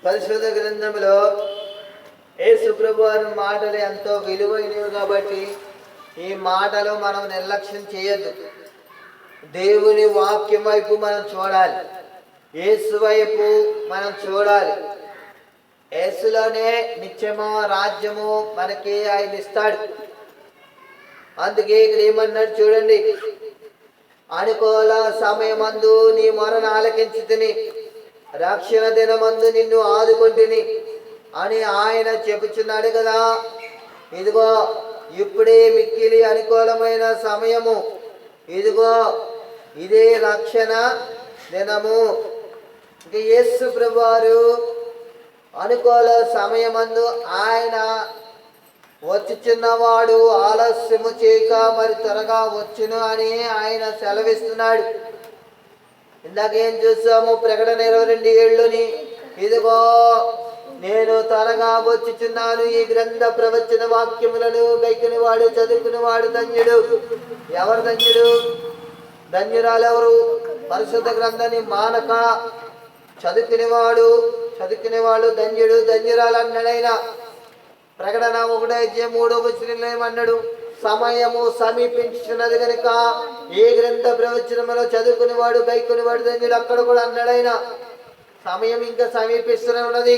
పరిశుద్ధ గ్రంథంలో యేసు ప్రభు వారి మాటలు ఎంతో విలువైనవి కాబట్టి ఈ మాటలు మనం నిర్లక్ష్యం చేయొద్దు. దేవుని వాక్యం వైపు మనం చూడాలి, యేసు వైపు మనం చూడాలి. యేసులోనే నిత్యము రాజ్యము మనకి ఆయన ఇస్తాడు. అందుకే ఇక్కడ ఏమన్నాడు చూడండి, అనుకూల సమయమందు నీ మొరను ఆలకించితిని, రక్షణ దినమందు నిన్ను ఆదుకుంటుని అని ఆయన చెప్పుచున్నాడు కదా. ఇదిగో ఇప్పుడే మిక్కిలి అనుకూలమైన సమయము, ఇదిగో ఇదే రక్షణ దినము. ఇంక యేసు ప్రభువారు అనుకూల సమయమందు ఆయన వచ్చుచున్నవాడు ఆలస్యము చేయక మరి త్వరగా వచ్చును అని ఆయన సెలవిస్తున్నాడు. ఇందాకేం చూసాము, ప్రకటన 22:7 ఇదిగో నేను త్వరగా వచ్చుచున్నాను, ఈ గ్రంథ ప్రవచన వాక్యములను గైకుని వాడు చదువుకుని వాడు ధన్యుడు. ఎవరు ధన్యుడు? ధన్యురాలు ఎవరు? పరిశుద్ధ గ్రంథాన్ని మానక చదువుకునేవాడు ధన్యుడు, ధన్యురాలు అన్నాడైనా. ప్రకటన 1:3 ఏమన్నాడు? సమయము సమీపించున్నది కనుక ఏ గ్రంథ ప్రవచనములో చదువుకునేవాడు గైకునేవాడు ధన్యుడు. అక్కడ కూడా అన్నాడైనా సమయం ఇంకా సమీపిస్తూనే ఉన్నది.